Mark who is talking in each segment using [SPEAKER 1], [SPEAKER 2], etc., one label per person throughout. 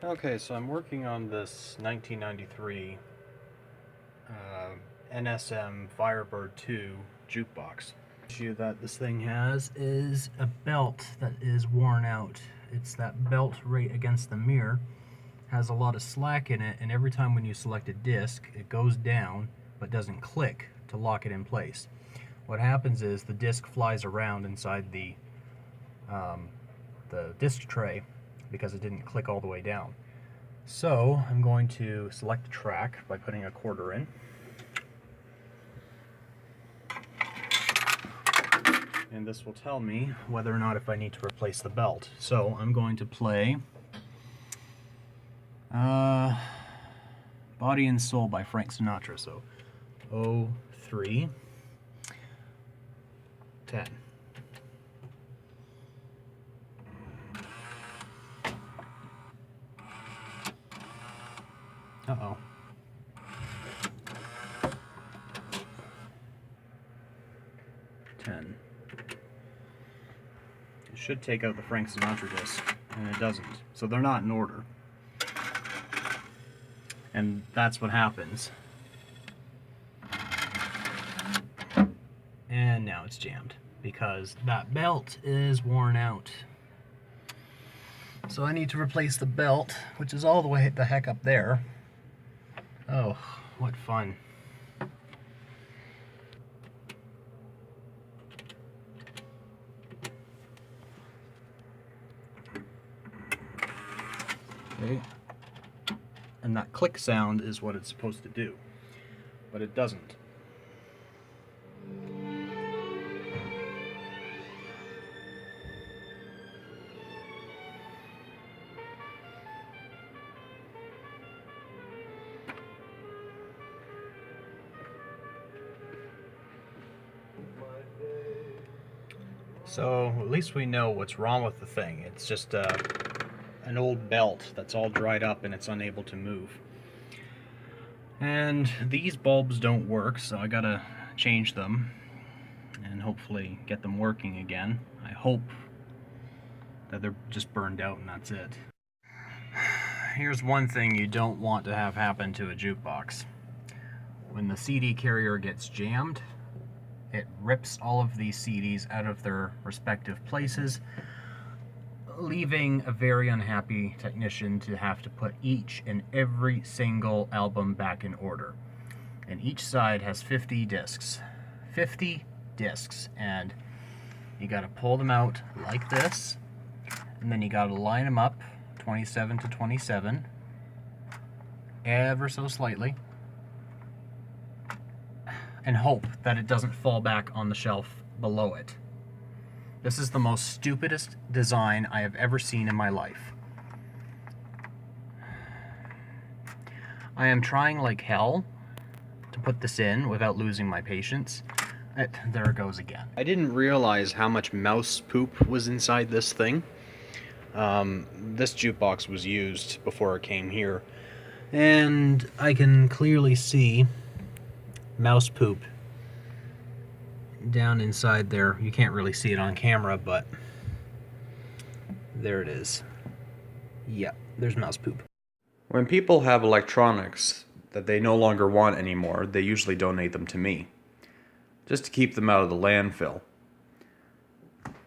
[SPEAKER 1] Okay, so I'm working on this 1993 NSM Firebird 2 jukebox. The issue that this thing has is a belt that is worn out. It's that belt right against the mirror. Has a lot of slack in it, and every time when you select a disc, it goes down but doesn't click to lock it in place. What happens is the disc flies around inside the disc tray because it didn't click all the way down. So I'm going to select the track by putting a quarter in. And this will tell me whether or not if I need to replace the belt. So I'm going to play Body and Soul by Frank Sinatra. So 03 10. Uh-oh. It should take out the Frank Sinatra disc, and it doesn't. So they're not in order. And that's what happens. And now it's jammed, because that belt is worn out. So I need to replace the belt, which is all the way the heck up there. Oh, what fun. Okay. And that click sound is what it's supposed to do, but it doesn't. So at least we know what's wrong with the thing. It's just an old belt that's all dried up and it's unable to move. And these bulbs don't work, so I gotta change them and hopefully get them working again. I hope that they're just burned out and that's it. Here's one thing you don't want to have happen to a jukebox. When the CD carrier gets jammed, it rips all of these CDs out of their respective places, leaving a very unhappy technician to have to put each and every single album back in order. And each side has 50 discs. 50 discs, and you gotta pull them out like this, and then you gotta line them up 27 to 27, ever so slightly, and hope that it doesn't fall back on the shelf below it. This is the most stupidest design I have ever seen in my life. I am trying like hell to put this in without losing my patience. There it goes again. I didn't realize how much mouse poop was inside this thing. This jukebox was used before it came here, and I can clearly see mouse poop down inside there. You can't really see it on camera, but there it is. Yep, there's mouse poop. When people have electronics that they no longer want anymore, they usually donate them to me, just to keep them out of the landfill.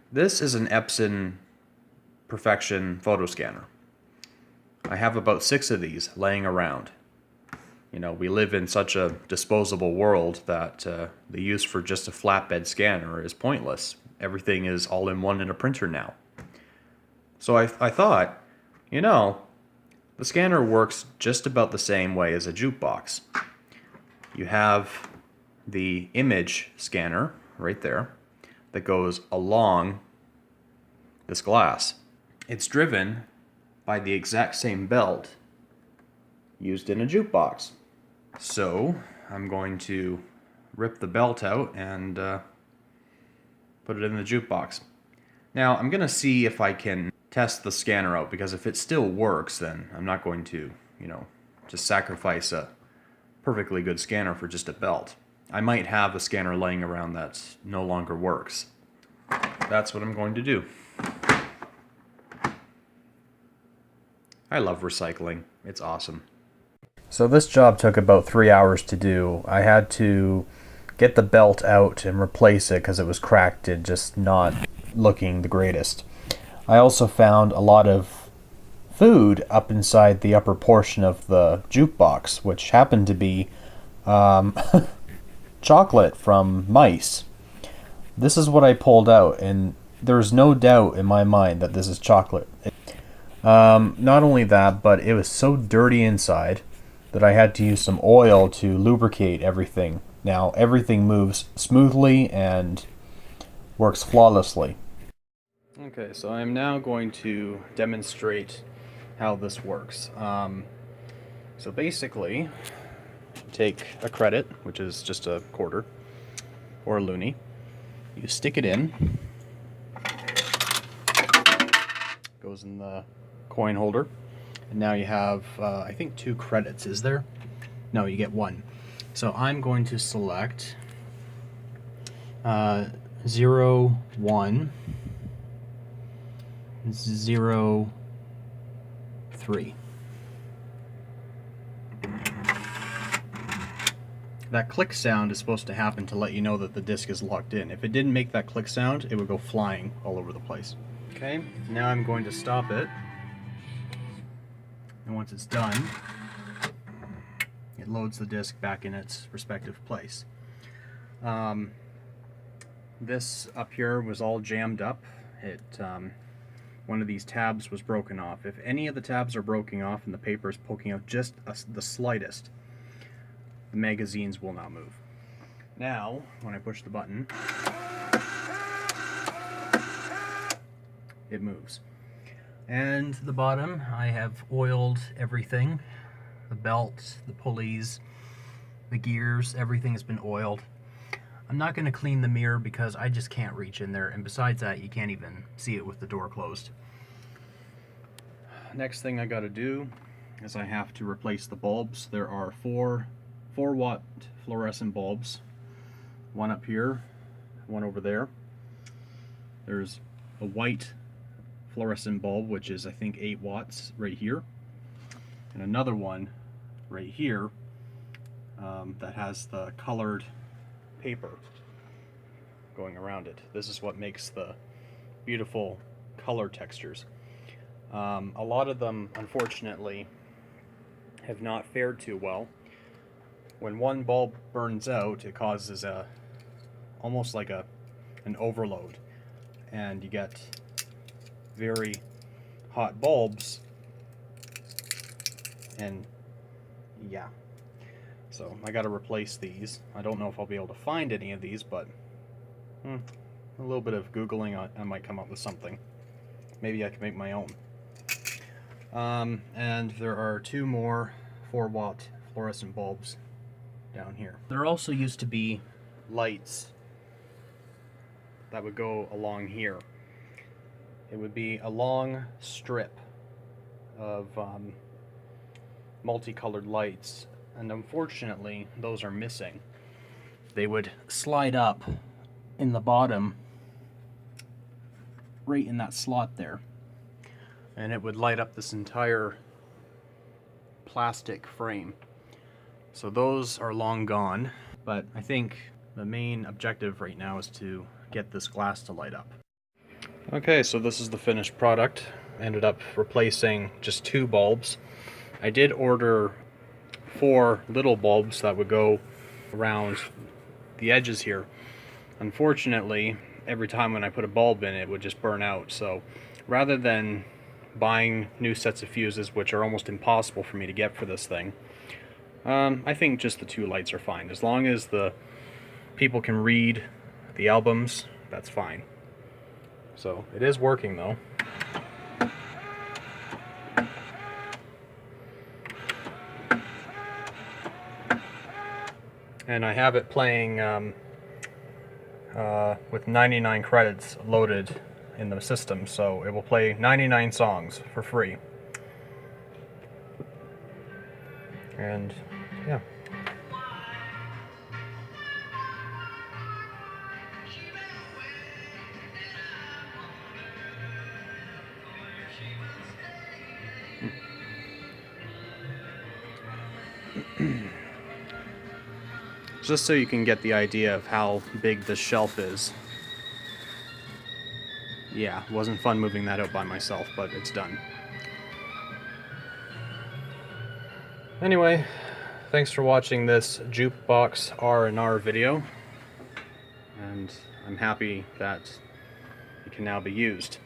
[SPEAKER 1] This is an Epson Perfection photo scanner. I have about 6 of these laying around. You know, we live in such a disposable world that the use for just a flatbed scanner is pointless. Everything is all in one in a printer now. So I thought, you know, the scanner works just about the same way as a jukebox. You have the image scanner right there that goes along this glass. It's driven by the exact same belt used in a jukebox. So I'm going to rip the belt out and put it in the jukebox. Now I'm going to see if I can test the scanner out, because if it still works, then I'm not going to, you know, just sacrifice a perfectly good scanner for just a belt. I might have a scanner laying around that no longer works. That's what I'm going to do. I love recycling. It's awesome.
[SPEAKER 2] So this job took about 3 hours to do. I had to get the belt out and replace it because it was cracked and just not looking the greatest. I also found a lot of food up inside the upper portion of the jukebox, which happened to be um, chocolate from mice. This is what I pulled out, and there's no doubt in my mind that this is chocolate. Not only that, but it was so dirty inside that I had to use some oil to lubricate everything. Now everything moves smoothly and works flawlessly. Okay, so I'm now going to demonstrate how this works. So basically, take a credit, which is just a quarter, or a loonie. You stick it in. Goes in the coin holder. And now you have, I think, 2 credits, is there? No, you get 1. So I'm going to select 0, 1, 0, 3. That click sound is supposed to happen to let you know that the disc is locked in. If it didn't make that click sound, it would go flying all over the place. Okay, now I'm going to stop it. And once it's done, it loads the disc back in its respective place. This up here was all jammed up. One of these tabs was broken off. If any of the tabs are broken off and the paper is poking out just the slightest, the magazines will not move. Now, when I push the button, it moves. And the bottom, I have oiled everything. The belt, the pulleys, the gears, everything has been oiled. I'm not going to clean the mirror because I just can't reach in there, and besides that, you can't even see it with the door closed. Next thing I got to do is I have to replace the bulbs. There are 4-watt fluorescent bulbs. One up here, one over there. There's a white fluorescent bulb, which is I think 8 watts right here, and another one right here that has the colored paper going around it. This is what makes the beautiful color textures. A lot of them, unfortunately, have not fared too well. When one bulb burns out, it causes almost like an overload, and you get very hot bulbs, and yeah. So I got to replace these. I don't know if I'll be able to find any of these, but a little bit of Googling, I might come up with something. Maybe I can make my own. And there are 2 more 4-watt fluorescent bulbs down here. There also used to be lights that would go along here. It would be a long strip of multicolored lights, and unfortunately those are missing. They would slide up in the bottom, right in that slot there, and it would light up this entire plastic frame. So those are long gone, but I think the main objective right now is to get this glass to light up. Okay, so this is the finished product. Ended up replacing just 2 bulbs. I did order 4 little bulbs that would go around the edges here. Unfortunately, every time when I put a bulb in, it would just burn out. So rather than buying new sets of fuses, which are almost impossible for me to get for this thing, I think just the 2 lights are fine. As long as the people can read the albums, that's fine. So it is working though. And I have it playing with 99 credits loaded in the system, so it will play 99 songs for free. And yeah.
[SPEAKER 1] Just so you can get the idea of how big this shelf is. Yeah, it wasn't fun moving that out by myself, but it's done. Anyway, thanks for watching this jukebox R&R video, and I'm happy that it can now be used.